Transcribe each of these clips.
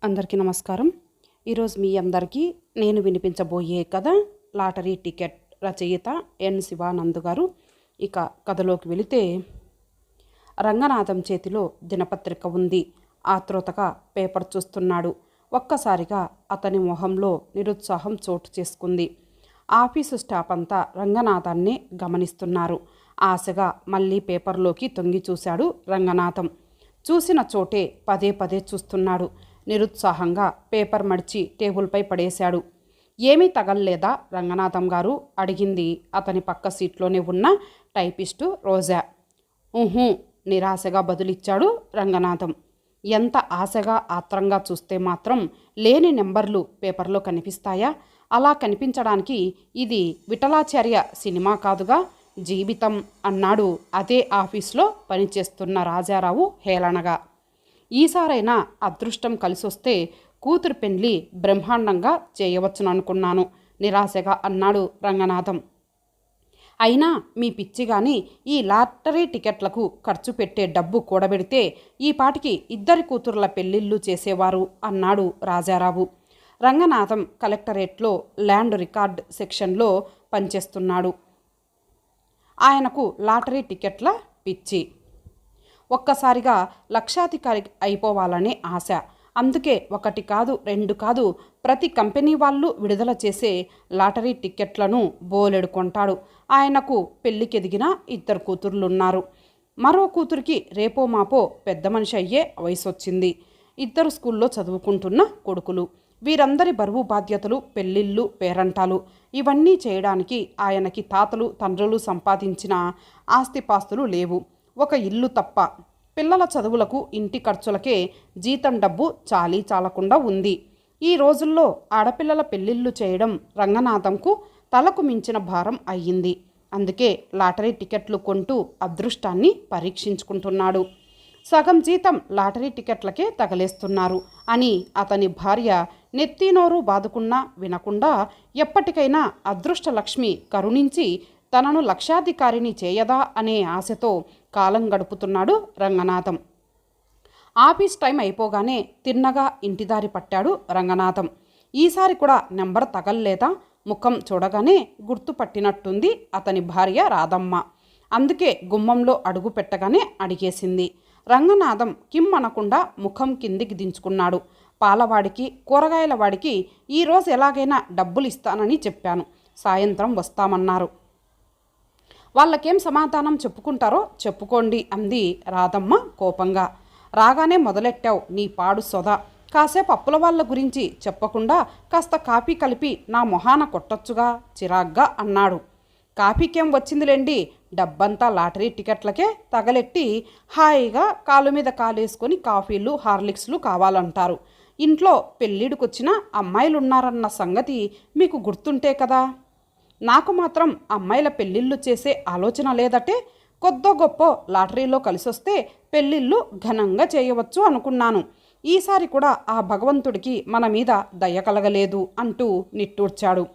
అందరికీ నమస్కారం. ఈరోజు మీ అందరికీ నేను వినిపించబోయే కథ లాటరీ టికెట్. రచయిత ఎన్ శివానంద్ గారు. ఇక కథలోకి వెళితే, రంగనాథం చేతిలో దినపత్రిక ఉంది. ఆతృతగా పేపర్ చూస్తున్నాడు. ఒక్కసారిగా అతని మొహంలో నిరుత్సాహం చోటు చేసుకుంది. ఆఫీసు స్టాఫ్ అంతా రంగనాథాన్ని గమనిస్తున్నారు. ఆశగా మళ్ళీ పేపర్లోకి తొంగి చూశాడు రంగనాథం. చూసిన చోటే పదే పదే చూస్తున్నాడు. నిరుత్సాహంగా పేపర్ మడిచి టేబుల్పై పడేశాడు. ఏమీ తగల్లేదా రంగనాథం గారు అడిగింది అతని పక్క సీట్లోనే ఉన్న టైపిస్టు రోజా. ఊహూ నిరాశగా బదులిచ్చాడు రంగనాథం. ఎంత ఆశగా ఆత్రంగా చూస్తే మాత్రం లేని నెంబర్లు పేపర్లో కనిపిస్తాయా? అలా కనిపించడానికి ఇది విఠలాచార్య సినిమా కాదుగా, జీవితం అన్నాడు అదే ఆఫీస్లో పనిచేస్తున్న రాజారావు హేళనగా. ఈసారైనా అదృష్టం కలిసొస్తే కూతురు పెళ్లి బ్రహ్మాండంగా చేయవచ్చుననుకున్నాను నిరాశగా అన్నాడు రంగనాథం. అయినా మీ పిచ్చి గాని ఈ లాటరీ టికెట్లకు ఖర్చు పెట్టే డబ్బు కూడబెడితే ఈ పాటికి ఇద్దరి కూతుర్ల పెళ్లిళ్ళు చేసేవారు అన్నాడు రాజారావు. రంగనాథం కలెక్టరేట్లో ల్యాండ్ రికార్డ్ సెక్షన్లో పనిచేస్తున్నాడు. ఆయనకు లాటరీ టికెట్ల పిచ్చి. ఒక్కసారిగా లక్షాధికారి అయిపోవాలనే ఆశ. అందుకే ఒకటి కాదు రెండు కాదు, ప్రతి కంపెనీ వాళ్ళు విడుదల చేసే లాటరీ టికెట్లను బోలెడు కొంటాడు. ఆయనకు పెళ్ళికెదిగిన ఇద్దరు కూతుర్లున్నారు. మరో కూతురికి రేపో మాపో పెద్ద మనిషి అయ్యే వయసు వచ్చింది. ఇద్దరు స్కూల్లో చదువుకుంటున్న కొడుకులు. వీరందరి బరువు బాధ్యతలు, పెళ్ళిళ్ళు, పేరంటాలు ఇవన్నీ చేయడానికి ఆయనకి తాతలు తండ్రులు సంపాదించిన ఆస్తిపాస్తులు లేవు. ఒక ఇల్లు తప్ప. పిల్లల చదువులకు ఇంటి ఖర్చులకే జీతం డబ్బు చాలీ చాలకుండా ఉంది. ఈ రోజుల్లో ఆడపిల్లల పెళ్ళిళ్ళు చేయడం రంగనాథంకు తలకు మించిన భారం అయ్యింది. అందుకే లాటరీ టికెట్లు కొంటూ అదృష్టాన్ని పరీక్షించుకుంటున్నాడు. సగం జీతం లాటరీ టికెట్లకే తగలేస్తున్నారు అని అతని భార్య నెత్తినోరు బాదుకున్నా వినకుండా ఎప్పటికైనా అదృష్టలక్ష్మి కరుణించి తనను లక్షాధికారిని చేయదా అనే ఆశతో కాలం గడుపుతున్నాడు రంగనాథం. ఆఫీస్ టైం అయిపోగానే తిన్నగా ఇంటిదారి పట్టాడు రంగనాథం. ఈసారి కూడా నెంబర్ తగల్లేదా? ముఖం చూడగానే గుర్తుపట్టినట్టుంది అతని భార్య రాధమ్మ. అందుకే గుమ్మంలో అడుగు పెట్టగానే అడిగేసింది. రంగనాథం కిమ్ అనకుండా ముఖం కిందికి దించుకున్నాడు. పాలవాడికి కూరగాయల వాడికి ఈరోజు ఎలాగైనా డబ్బులు ఇస్తానని చెప్పాను. సాయంత్రం వస్తామన్నారు. వాళ్ళకేం సమాధానం చెప్పుకుంటారో చెప్పుకోండి అంది రాధమ్మ కోపంగా. రాగానే మొదలెట్టావు నీ పాడు సొద. కాసేపు అప్పుల వాళ్ళ గురించి చెప్పకుండా కాస్త కాఫీ కలిపి నా మొహాన కొట్టొచ్చుగా చిరాగ్గా అన్నాడు. కాఫీకేం వచ్చిందిలేండి, డబ్బంతా లాటరీ టికెట్లకే తగలెట్టి హాయిగా కాలు మీద కాలేసుకొని కాఫీలు హార్లిక్స్లు కావాలంటారు. ఇంట్లో పెళ్ళిడికొచ్చిన అమ్మాయిలున్నారన్న సంగతి మీకు గుర్తుంటే కదా. నాకు మాత్రం అమ్మాయిల పెళ్ళిళ్ళు చేసే ఆలోచన లేదటే. కొద్దో గొప్ప లాటరీలో కలిసొస్తే పెళ్ళిళ్ళు ఘనంగా చేయవచ్చు అనుకున్నాను. ఈసారి కూడా ఆ భగవంతుడికి మన మీద దయ కలగలేదు అంటూ నిట్టూర్చాడు.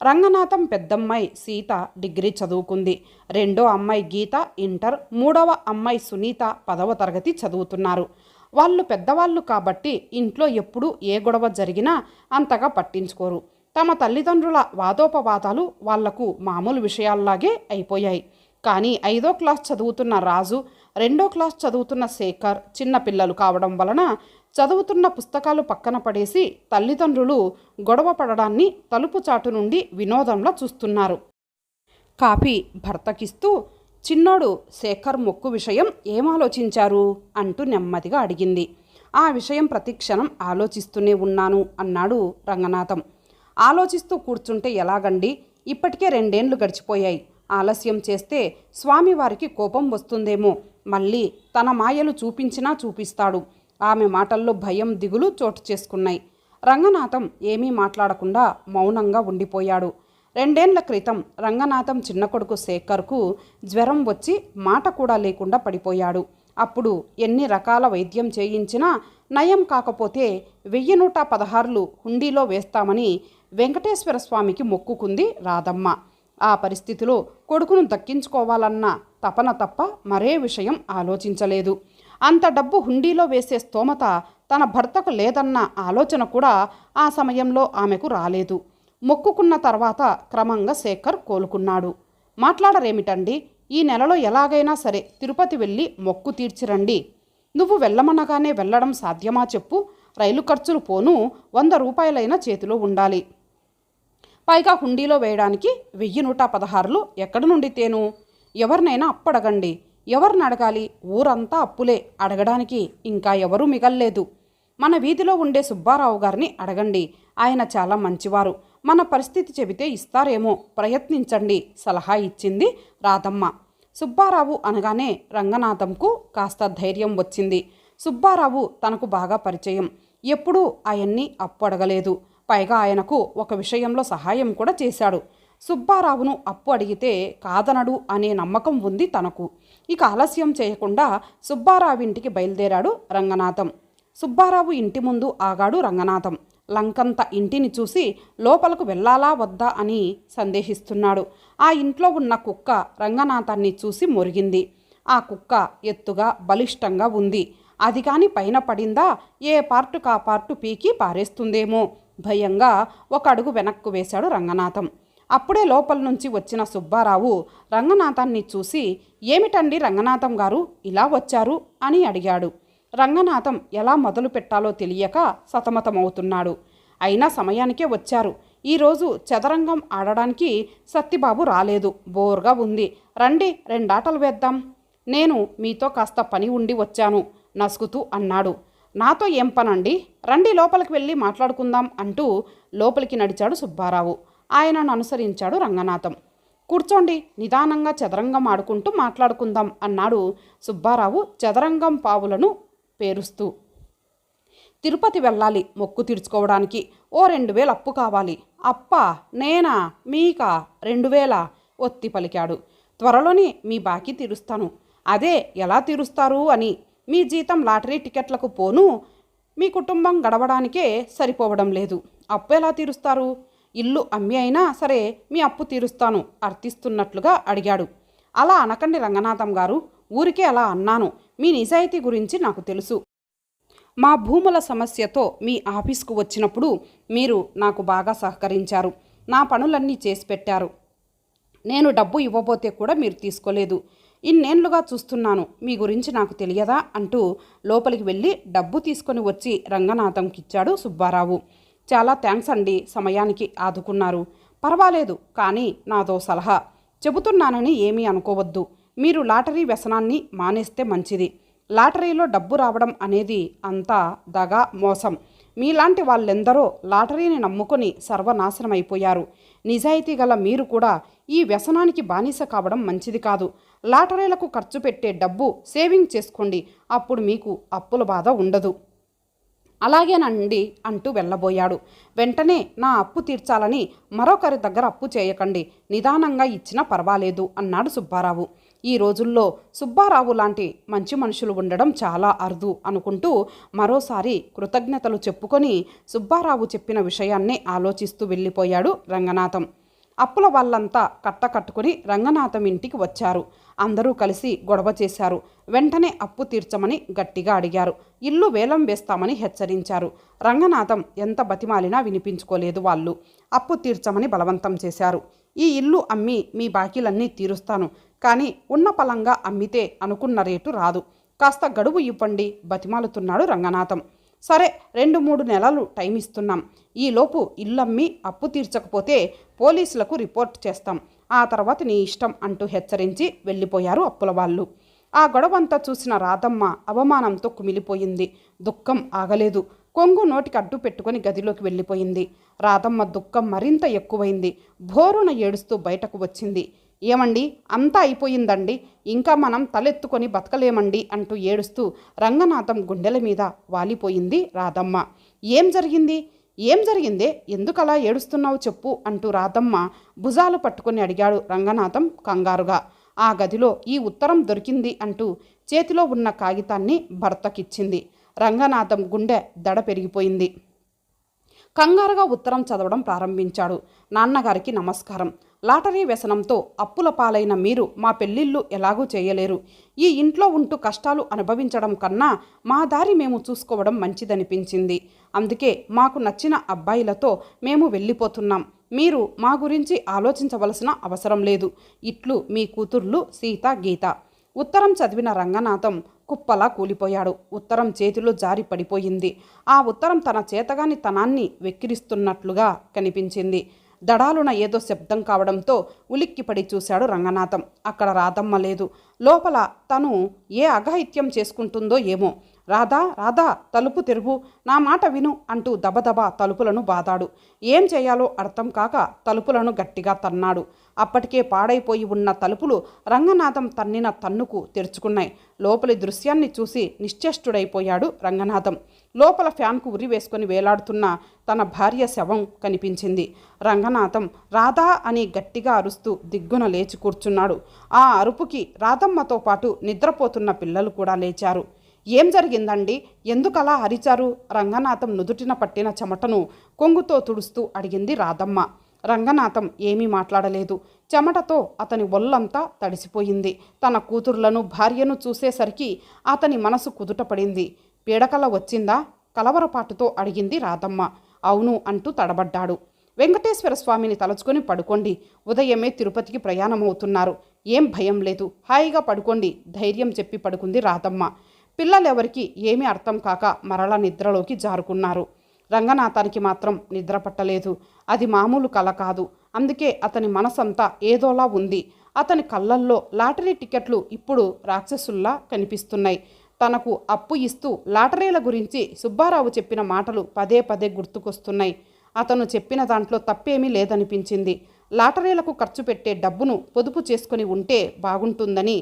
రంగనాథం పెద్దమ్మాయి సీత డిగ్రీ చదువుకుంది. రెండో అమ్మాయి గీత ఇంటర్, మూడవ అమ్మాయి సునీత 10వ తరగతి చదువుతున్నారు. వాళ్ళు పెద్దవాళ్ళు కాబట్టి ఇంట్లో ఎప్పుడు ఏ గొడవ జరిగినా అంతగా పట్టించుకోరు. తమ తల్లిదండ్రుల వాదోపవాదాలు వాళ్లకు మామూలు విషయాల్లాగే అయిపోయాయి. కానీ 5వ క్లాస్ చదువుతున్న రాజు, 2వ క్లాస్ చదువుతున్న శేఖర్ చిన్నపిల్లలు కావడం వలన చదువుతున్న పుస్తకాలు పక్కన పడేసి తల్లిదండ్రులు గొడవ పడడాన్ని తలుపు చాటు నుండి వినోదంలా చూస్తున్నారు. కాఫీ భర్తకిస్తూ చిన్నోడు శేఖర్ మొక్కు విషయం ఏం ఆలోచించారు అంటూ నెమ్మదిగా అడిగింది. ఆ విషయం ప్రతిక్షణం ఆలోచిస్తూనే ఉన్నాను అన్నాడు రంగనాథం. ఆలోచిస్తూ కూర్చుంటే ఎలాగండి? ఇప్పటికే 2 ఏళ్ళు గడిచిపోయాయి. ఆలస్యం చేస్తే స్వామివారికి కోపం వస్తుందేమో. మళ్ళీ తన మాయలు చూపించినా చూపిస్తాడు. ఆమె మాటల్లో భయం దిగులు చోటు చేసుకున్నాయి. రంగనాథం ఏమీ మాట్లాడకుండా మౌనంగా ఉండిపోయాడు. 2 ఏళ్ల క్రితం రంగనాథం చిన్న కొడుకు శేఖర్కు జ్వరం వచ్చి మాట కూడా లేకుండా పడిపోయాడు. అప్పుడు ఎన్ని రకాల వైద్యం చేయించినా నయం కాకపోతే 1116 హుండీలో వేస్తామని వెంకటేశ్వర స్వామికి మొక్కుకుంది రాధమ్మ. ఆ పరిస్థితిలో కొడుకును దక్కించుకోవాలన్న తపన తప్ప మరే విషయం ఆలోచించలేదు. అంత డబ్బు హుండీలో వేసే స్తోమత తన భర్తకు లేదన్న ఆలోచన కూడా ఆ సమయంలో ఆమెకు రాలేదు. మొక్కుకున్న తర్వాత క్రమంగా శేఖర్ కోలుకున్నాడు. మాట్లాడరేమిటండి, ఈ నెలలో ఎలాగైనా సరే తిరుపతి వెళ్ళి మొక్కు తీర్చిరండి. నువ్వు వెళ్ళమనగానే వెళ్ళడం సాధ్యమా చెప్పు? రైలు ఖర్చులు పోను 100 రూపాయలైనా చేతిలో ఉండాలి. పైగా హుండీలో వేయడానికి 1116లు ఎక్కడి నుండి తేను? ఎవరినైనా అప్పడగండి. ఎవరిని అడగాలి? ఊరంతా అప్పులే, అడగడానికి ఇంకా ఎవరూ మిగల్లేదు. మన వీధిలో ఉండే సుబ్బారావు గారిని అడగండి. ఆయన చాలా మంచివారు. మన పరిస్థితి చెబితే ఇస్తారేమో, ప్రయత్నించండి సలహా ఇచ్చింది రాధమ్మ. సుబ్బారావు అనగానే రంగనాథంకు కాస్త ధైర్యం వచ్చింది. సుబ్బారావు తనకు బాగా పరిచయం. ఎప్పుడూ ఆయన్ని అప్పు అడగలేదు. పైగా ఆయనకు ఒక విషయంలో సహాయం కూడా చేశాడు. సుబ్బారావును అప్పు అడిగితే కాదనడు అనే నమ్మకం ఉంది తనకు. ఇక ఆలస్యం చేయకుండా సుబ్బారావు ఇంటికి బయలుదేరాడు రంగనాథం. సుబ్బారావు ఇంటి ముందు ఆగాడు రంగనాథం. లంకంత ఇంటిని చూసి లోపలకు వెళ్ళాలా వద్దా అని సందేహిస్తున్నాడు. ఆ ఇంట్లో ఉన్న కుక్క రంగనాథాన్ని చూసి మొరిగింది. ఆ కుక్క ఎత్తుగా బలిష్టంగా ఉంది. అది కాని పైన పడిందా ఏ పార్టు కా పార్టు పీకి పారేస్తుందేమో భయంగా ఒక అడుగు వెనక్కు వేశాడు రంగనాథం. అప్పుడే లోపల నుంచి వచ్చిన సుబ్బారావు రంగనాథాన్ని చూసి, ఏమిటండి రంగనాథం గారు ఇలా వచ్చారు అని అడిగాడు. రంగనాథం ఎలా మొదలు పెట్టాలో తెలియక సతమతమవుతున్నాడు. అయినా సమయానికే వచ్చారు. ఈరోజు చదరంగం ఆడడానికి సత్తిబాబు రాలేదు. బోర్గా ఉంది. రండి 2 ఆటలు వేద్దాం. నేను మీతో కాస్త పని ఉండి వచ్చాను నసుకుతూ అన్నాడు. నాతో ఏం పనండి, రండి లోపలికి వెళ్ళి మాట్లాడుకుందాం అంటూ లోపలికి నడిచాడు సుబ్బారావు. ఆయనను అనుసరించాడు రంగనాథం. కూర్చోండి, నిదానంగా చదరంగం ఆడుకుంటూ మాట్లాడుకుందాం అన్నాడు సుబ్బారావు చదరంగం పావులను పేరుస్తూ. తిరుపతి వెళ్ళాలి మొక్కు తీర్చుకోవడానికి. ఓ 2000 అప్పు కావాలి. అప్పా? నేనా? మీకా? 2000 ఒత్తి పలికాడు. త్వరలోనే మీ బాకీ తీరుస్తాను. అదే ఎలా తీరుస్తారు అని. మీ జీతం లాటరీ టికెట్లకు పోను, మీ కుటుంబం గడవడానికే సరిపోవడం లేదు. అప్పు ఎలా తీరుస్తారు? ఇల్లు అమ్మి అయినా సరే మీ అప్పు తీరుస్తాను అర్థిస్తున్నట్లుగా అడిగాడు. అలా అనకండి రంగనాథం గారు, ఊరికే అలా అన్నాను. మీ నిజాయితీ గురించి నాకు తెలుసు. మా భూముల సమస్యతో మీ ఆఫీస్కు వచ్చినప్పుడు మీరు నాకు బాగా సహకరించారు. నా పనులన్నీ చేసి పెట్టారు. నేను డబ్బు ఇవ్వబోతే కూడా మీరు తీసుకోలేదు. ఇన్నేళ్లుగా చూస్తున్నాను, మీ గురించి నాకు తెలియదా అంటూ లోపలికి వెళ్ళి డబ్బు తీసుకొని వచ్చి రంగనాథంకిచ్చాడు సుబ్బారావు. చాలా థ్యాంక్స్ అండి, సమయానికి ఆదుకున్నారు. పర్వాలేదు, కానీ నాదో సలహా చెబుతున్నానని ఏమీ అనుకోవద్దు. మీరు లాటరీ వ్యసనాన్ని మానేస్తే మంచిది. లాటరీలో డబ్బు రావడం అనేది అంతా దగా, మోసం. మీలాంటి వాళ్ళెందరో లాటరీని నమ్ముకొని సర్వనాశనమైపోయారు. నిజాయితీ గల మీరు కూడా ఈ వ్యసనానికి బానిస కావడం మంచిది కాదు. లాటరీలకు ఖర్చు పెట్టే డబ్బు సేవింగ్ చేసుకోండి. అప్పుడు మీకు అప్పుల బాధ ఉండదు. అలాగేనండి అంటూ వెళ్ళబోయాడు. వెంటనే నా అప్పు తీర్చాలని మరొకరి దగ్గర అప్పు చేయకండి. నిదానంగా ఇచ్చినా పర్వాలేదు అన్నాడు సుబ్బారావు. ఈ రోజుల్లో సుబ్బారావు లాంటి మంచి మనుషులు ఉండడం చాలా అరుదు అనుకుంటూ మరోసారి కృతజ్ఞతలు చెప్పుకొని సుబ్బారావు చెప్పిన విషయాన్నే ఆలోచిస్తూ వెళ్ళిపోయాడు రంగనాథం. అప్పుల వాళ్ళంతా కట్టకట్టుకుని రంగనాథం ఇంటికి వచ్చారు. అందరూ కలిసి గొడవ చేశారు. వెంటనే అప్పు తీర్చమని గట్టిగా అడిగారు. ఇల్లు వేలం వేస్తామని హెచ్చరించారు. రంగనాథం ఎంత బతిమాలినా వినిపించుకోలేదు వాళ్ళు. అప్పు తీర్చమని బలవంతం చేశారు. ఈ ఇల్లు అమ్మి మీ బాకీలన్నీ తీరుస్తాను, కానీ ఉన్న పలంగా అమ్మితే అనుకున్న రేటు రాదు. కాస్త గడువు ఇవ్వండి బతిమాలుతున్నాడు రంగనాథం. సరే, 2-3 నెలలు టైం ఇస్తున్నాం. ఈలోపు ఇల్లమ్మి అప్పు తీర్చకపోతే పోలీసులకు రిపోర్ట్ చేస్తాం. ఆ తర్వాత నీ ఇష్టం అంటూ హెచ్చరించి వెళ్ళిపోయారు అప్పుల వాళ్ళు. ఆ గొడవంతా చూసిన రాధమ్మ అవమానంతో కుమిలిపోయింది. దుఃఖం ఆగలేదు. కొంగు నోటికి అడ్డు పెట్టుకొని గదిలోకి వెళ్ళిపోయింది. రాధమ్మ దుఃఖం మరింత ఎక్కువైంది. భోరున ఏడుస్తూ బయటకు వచ్చింది. ఏమండి, అంతా అయిపోయిందండి, ఇంకా మనం తలెత్తుకొని బతకలేమండి అంటూ ఏడుస్తూ రంగనాథం గుండెల మీద వాలిపోయింది రాధమ్మ. ఏం జరిగింది? ఏం జరిగిందే? ఎందుకలా ఏడుస్తున్నావు చెప్పు అంటూ రాధమ్మ భుజాలు పట్టుకొని అడిగాడు రంగనాథం కంగారుగా. ఆ గదిలో ఈ ఉత్తరం దొరికింది అంటూ చేతిలో ఉన్న కాగితాన్ని భర్తకిచ్చింది. రంగనాథం గుండె దడ పెరిగిపోయింది. కంగారుగా ఉత్తరం చదవడం ప్రారంభించాడు. నాన్నగారికి నమస్కారం. లాటరీ వ్యసనంతో అప్పుల పాలైన మీరు మా పెళ్ళిళ్ళు ఎలాగూ చేయలేరు. ఈ ఇంట్లో ఉంటూ కష్టాలు అనుభవించడం కన్నా మా దారి మేము చూసుకోవడం మంచిదనిపించింది. అందుకే మాకు నచ్చిన అబ్బాయిలతో మేము వెళ్ళిపోతున్నాం. మీరు మా గురించి ఆలోచించవలసిన అవసరం లేదు. ఇట్లు మీ కూతుర్లు సీత, గీత. ఉత్తరం చదివిన రంగనాథం కుప్పలా కూలిపోయాడు. ఉత్తరం చేతిలో జారి పడిపోయింది. ఆ ఉత్తరం తన చేతగాని తనాన్ని వెక్కిరిస్తున్నట్లుగా కనిపించింది. దడాలున ఏదో శబ్దం కావడంతో ఉలిక్కిపడి చూశాడు రంగనాథం. అక్కడ రాధమ్మ లేదు. లోపల తను ఏ అఘాయిత్యం చేసుకుంటుందో ఏమో. రాధా, రాధా, తలుపు తెరువు, నా మాట విను అంటూ దబదబా తలుపులను బాదాడు. ఏం చేయాలో అర్థం కాక తలుపులను గట్టిగా తన్నాడు. అప్పటికే పాడైపోయి ఉన్న తలుపులు రంగనాథం తన్నిన తన్నుకు తెరుచుకున్నాయి. లోపలి దృశ్యాన్ని చూసి నిశ్చేష్టుడైపోయాడు రంగనాథం. లోపల ఫ్యాన్కు ఉరి వేసుకొని వేలాడుతున్న తన భార్య శవం కనిపించింది. రంగనాథం రాధా అని గట్టిగా అరుస్తూ దిగ్గున లేచి కూర్చున్నాడు. ఆ అరుపుకి రాధమ్మతో పాటు నిద్రపోతున్న పిల్లలు కూడా లేచారు. ఏం జరిగిందండి? ఎందుకలా అరిచారు? రంగనాథం నుదుటిన పట్టిన చెమటను కొంగుతో తుడుస్తూ అడిగింది రాధమ్మ. రంగనాథం ఏమీ మాట్లాడలేదు. చెమటతో అతని ఒళ్ళంతా తడిసిపోయింది. తన కూతుర్లను, భార్యను చూసేసరికి అతని మనసు కుదుటపడింది. పీడకల వచ్చిందా? కలవరపాటుతో అడిగింది రాధమ్మ. అవును అంటూ తడబడ్డాడు. వెంకటేశ్వర స్వామిని తలుచుకొని పడుకోండి. ఉదయమే తిరుపతికి ప్రయాణమవుతున్నారు. ఏం భయం లేదు. హాయిగా పడుకోండి, ధైర్యం చెప్పి పడుకుంది రాధమ్మ. పిల్లలెవరికి ఏమీ అర్థం కాక మరల నిద్రలోకి జారుకున్నారు. రంగనాథానికి మాత్రం నిద్ర పట్టలేదు. అది మామూలు కల కాదు. అందుకే అతని మనసంతా ఏదోలా ఉంది. అతని కళ్ళల్లో లాటరీ టికెట్లు ఇప్పుడు రాక్షసుల్లా కనిపిస్తున్నాయి. తనకు అప్పు ఇస్తూ లాటరీల గురించి సుబ్బారావు చెప్పిన మాటలు పదే పదే గుర్తుకొస్తున్నాయి. అతను చెప్పిన దాంట్లో తప్పేమీ లేదనిపించింది. లాటరీలకు ఖర్చు పెట్టే డబ్బును పొదుపు చేసుకుని ఉంటే బాగుంటుందని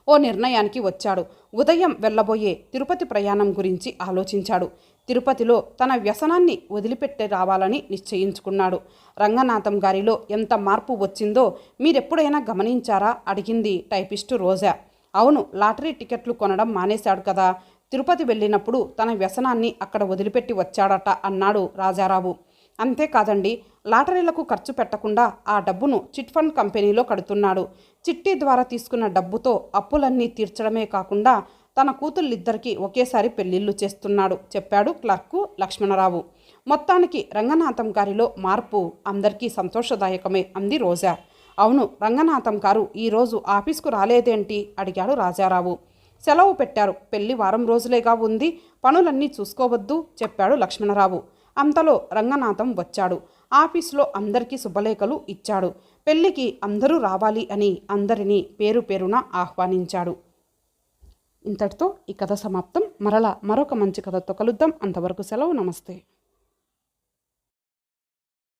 ఓ నిర్ణయానికి వచ్చాడు. ఉదయం వెళ్ళబోయే తిరుపతి ప్రయాణం గురించి ఆలోచించాడు. తిరుపతిలో తన వ్యసనాన్ని వదిలిపెట్టి రావాలని నిశ్చయించుకున్నాడు. రంగనాథం గారిలో ఎంత మార్పు వచ్చిందో మీరెప్పుడైనా గమనించారా? అడిగింది టైపిస్టు రోజా. అవును, లాటరీ టికెట్లు కొనడం మానేశాడు కదా. తిరుపతి వెళ్ళినప్పుడు తన వ్యసనాన్ని అక్కడ వదిలిపెట్టి వచ్చాడట అన్నాడు రాజారావు. అంతేకాదండి, లాటరీలకు ఖర్చు పెట్టకుండా ఆ డబ్బును చిట్ ఫండ్ కంపెనీలో కడుతున్నాడు. చిట్టి ద్వారా తీసుకున్న డబ్బుతో అప్పులన్నీ తీర్చడమే కాకుండా తన కూతుళ్ళిద్దరికీ ఒకేసారి పెళ్లిళ్ళు చేస్తున్నాడు చెప్పాడు క్లర్కు లక్ష్మణరావు. మొత్తానికి రంగనాథం గారిలో మార్పు అందరికీ సంతోషదాయకమే అంది రోజా. అవును, రంగనాథం గారు ఈరోజు ఆఫీస్కు రాలేదేంటి అడిగాడు రాజారావు. సెలవు పెట్టారు. పెళ్లి వారం రోజులేగా ఉంది, పనులన్నీ చూసుకోవద్దు చెప్పాడు లక్ష్మణరావు. అంతలో రంగనాథం వచ్చాడు. ఆఫీసులో అందరికీ శుభలేఖలు ఇచ్చాడు. పెళ్లికి అందరూ రావాలి అని అందరినీ పేరు పేరున ఆహ్వానించాడు. ఇంతటితో ఈ కథ సమాప్తం. మరలా మరొక మంచి కథతో కలుద్దాం. అంతవరకు సెలవు. నమస్తే.